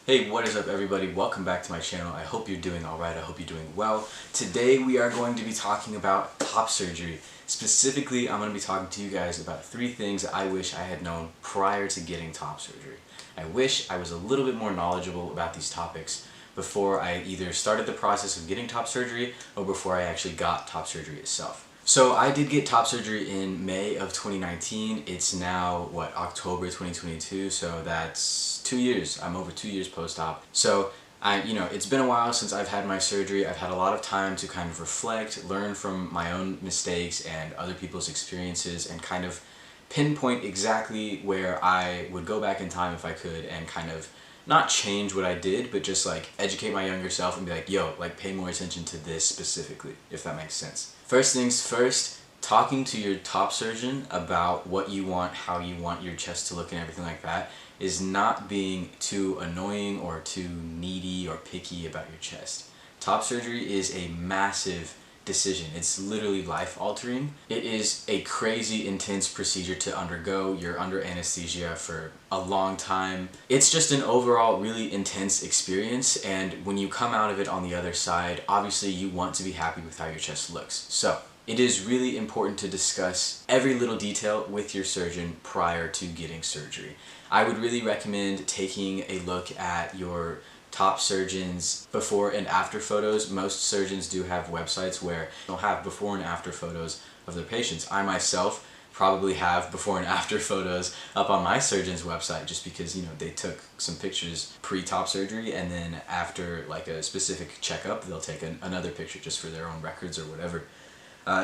Hey, what is up everybody? Welcome back to my channel. I hope you're doing alright. I hope you're doing well. Today we are going to be talking about top surgery. Specifically, I'm going to be talking to you guys about 3 things I wish I had known prior to getting top surgery. I wish I was a little bit more knowledgeable about these topics before I either started the process of getting top surgery or before I actually got top surgery itself. So I did get top surgery in May of 2019. It's now, October 2022, so that's 2 years. I'm over 2 years post-op. So it's been a while since I've had my surgery. I've had a lot of time to kind of reflect, learn from my own mistakes and other people's experiences, and kind of pinpoint exactly where I would go back in time if I could and kind of not change what I did, but just like educate my younger self and be like, yo, pay more attention to this specifically, if that makes sense. First things first, talking to your top surgeon about what you want, how you want your chest to look and everything like that is not being too annoying or too needy or picky about your chest. Top surgery is a massive decision. It's literally life-altering. It is a crazy intense procedure to undergo. You're under anesthesia for a long time. It's just an overall really intense experience, and when you come out of it on the other side, obviously you want to be happy with how your chest looks. So it is really important to discuss every little detail with your surgeon prior to getting surgery. I would really recommend taking a look at your top surgeons' before and after photos. Most surgeons do have websites where they'll have before and after photos of their patients. I myself probably have before and after photos up on my surgeon's website just because, they took some pictures pre-top surgery, and then after a specific checkup, they'll take another picture just for their own records or whatever.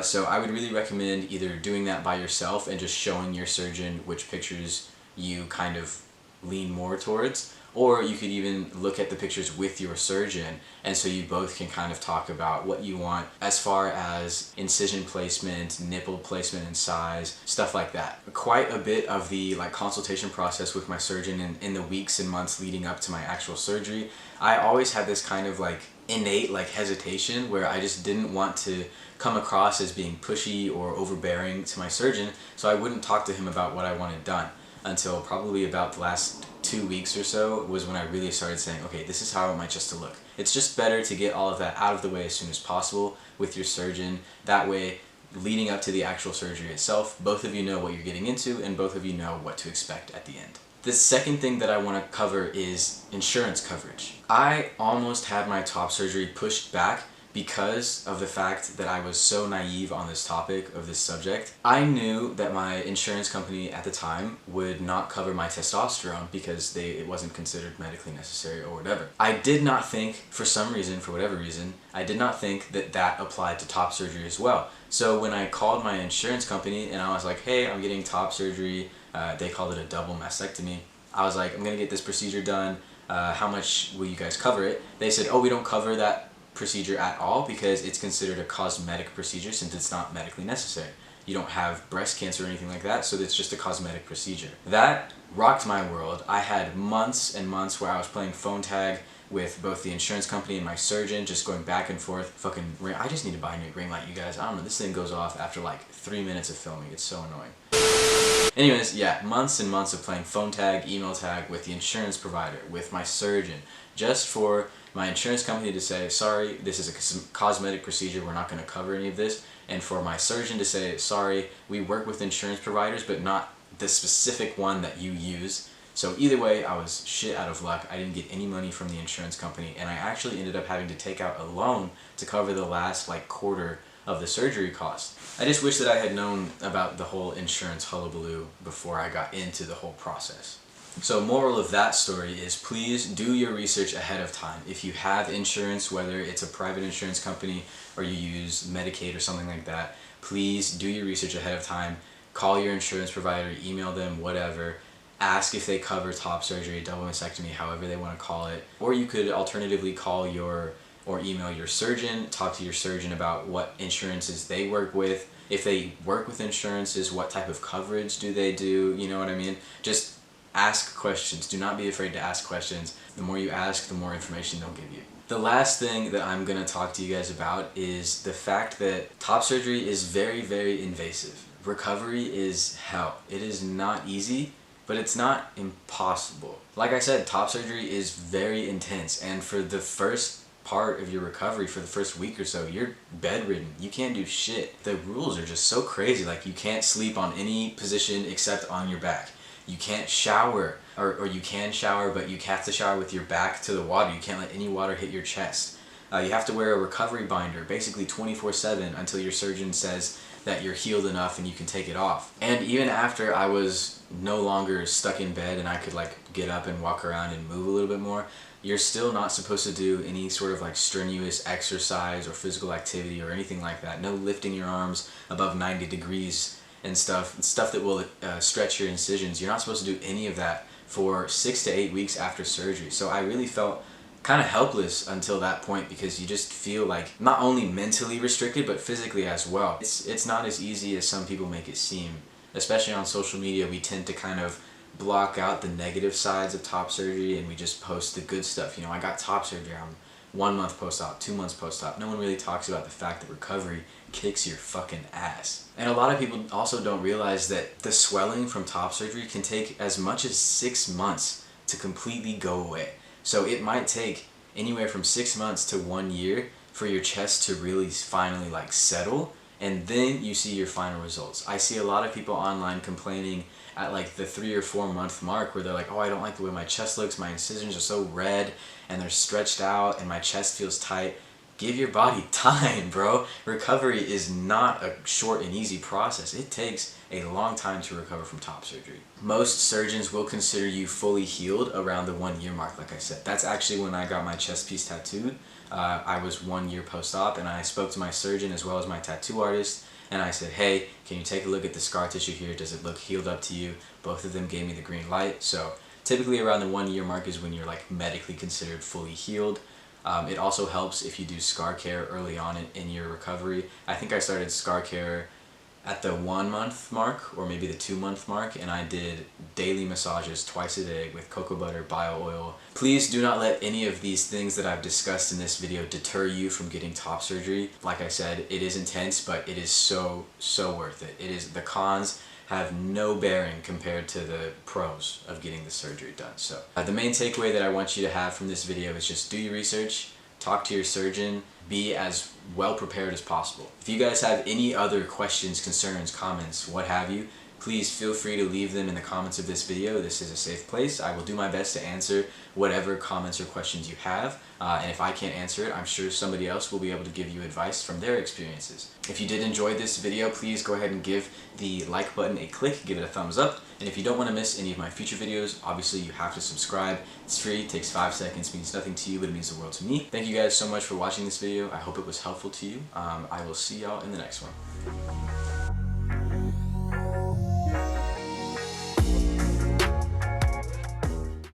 So I would really recommend either doing that by yourself and just showing your surgeon which pictures you kind of lean more towards, or you could even look at the pictures with your surgeon, and so you both can kind of talk about what you want as far as incision placement, nipple placement and size, stuff like that. Quite a bit of the consultation process with my surgeon in the weeks and months leading up to my actual surgery, I always had this kind of innate hesitation where I just didn't want to come across as being pushy or overbearing to my surgeon, so I wouldn't talk to him about what I wanted done until probably about the last 2 weeks or so was when I really started saying, okay, this is how I want my chest to look. It's just better to get all of that out of the way as soon as possible with your surgeon. That way, leading up to the actual surgery itself, both of you know what you're getting into and both of you know what to expect at the end. The second thing that I want to cover is insurance coverage. I almost had my top surgery pushed back because of the fact that I was so naive on this topic of this subject. I knew that my insurance company at the time would not cover my testosterone because it wasn't considered medically necessary or whatever. I did not think, for whatever reason, I did not think that applied to top surgery as well. So when I called my insurance company and I was like, hey, I'm getting top surgery, they called it a double mastectomy. I was like, I'm gonna get this procedure done, how much will you guys cover it? They said, oh, we don't cover that procedure at all because it's considered a cosmetic procedure since it's not medically necessary. You don't have breast cancer or anything like that, so it's just a cosmetic procedure. That rocked my world. I had months and months where I was playing phone tag with both the insurance company and my surgeon, just going back and forth. I just need to buy a new ring light, you guys. I don't know, this thing goes off after 3 minutes of filming. It's so annoying. Anyways, yeah, months and months of playing phone tag, email tag with the insurance provider, with my surgeon, just for my insurance company to say, sorry, this is a cosmetic procedure, we're not going to cover any of this, and for my surgeon to say, sorry, we work with insurance providers, but not the specific one that you use. So either way, I was shit out of luck. I didn't get any money from the insurance company, and I actually ended up having to take out a loan to cover the last quarter of the surgery cost. I just wish that I had known about the whole insurance hullabaloo before I got into the whole process. So moral of that story is, please do your research ahead of time. If you have insurance, whether it's a private insurance company or you use Medicaid or something like that, please do your research ahead of time. Call your insurance provider, email them, whatever. Ask if they cover top surgery, double mastectomy, however they want to call it. Or you could alternatively call or email your surgeon, talk to your surgeon about what insurances they work with. If they work with insurances, what type of coverage do they do? You know what I mean? Just ask questions. Do not be afraid to ask questions. The more you ask, the more information they'll give you. The last thing that I'm going to talk to you guys about is the fact that top surgery is very, very invasive. Recovery is hell. It is not easy. but it's not impossible. Like I said, top surgery is very intense, and for the first part of your recovery, for the first week or so, you're bedridden. You can't do shit. The rules are just so crazy. Like, you can't sleep on any position except on your back. You can't shower, or you can shower, but you have to shower with your back to the water. You can't let any water hit your chest. You have to wear a recovery binder, basically 24/7, until your surgeon says that you're healed enough and you can take it off. And even after I was no longer stuck in bed and I could like get up and walk around and move a little bit more, you're still not supposed to do any sort of like strenuous exercise or physical activity or anything like that. No lifting your arms above 90 degrees and stuff that will stretch your incisions. You're not supposed to do any of that for 6 to 8 weeks after surgery. So I really felt kind of helpless until that point, because you just feel like not only mentally restricted but physically as well. It's not as easy as some people make it seem. Especially on social media, we tend to kind of block out the negative sides of top surgery and we just post the good stuff. You know, I got top surgery, I'm 1 month post-op, 2 months post-op. No one really talks about the fact that recovery kicks your fucking ass. And a lot of people also don't realize that the swelling from top surgery can take as much as 6 months to completely go away. So it might take anywhere from 6 months to 1 year for your chest to really finally like settle, and then you see your final results. I see a lot of people online complaining at like the 3 or 4 month mark where they're like, oh, I don't like the way my chest looks, my incisions are so red and they're stretched out and my chest feels tight. Give your body time, bro. Recovery is not a short and easy process. It takes a long time to recover from top surgery. Most surgeons will consider you fully healed around the 1 year mark, like I said. That's actually when I got my chest piece tattooed. I was 1 year post-op, and I spoke to my surgeon as well as my tattoo artist, and I said, hey, can you take a look at the scar tissue here? Does it look healed up to you? Both of them gave me the green light. So typically around the 1 year mark is when you're like medically considered fully healed. It also helps if you do scar care early on in your recovery. I think I started scar care at the 1 month mark or maybe the 2 month mark, and I did daily massages twice a day with cocoa butter, bio oil. Please do not let any of these things that I've discussed in this video deter you from getting top surgery. Like I said, it is intense, but it is so worth it. The cons have no bearing compared to the pros of getting the surgery done. So the main takeaway that I want you to have from this video is just do your research, talk to your surgeon, be as well prepared as possible. If you guys have any other questions, concerns, comments, what have you, please feel free to leave them in the comments of this video. This is a safe place. I will do my best to answer whatever comments or questions you have. And if I can't answer it, I'm sure somebody else will be able to give you advice from their experiences. If you did enjoy this video, please go ahead and give the like button a click, give it a thumbs up. And if you don't want to miss any of my future videos, obviously you have to subscribe. It's free, it takes 5 seconds, means nothing to you, but it means the world to me. Thank you guys so much for watching this video. I hope it was helpful to you. I will see y'all in the next one.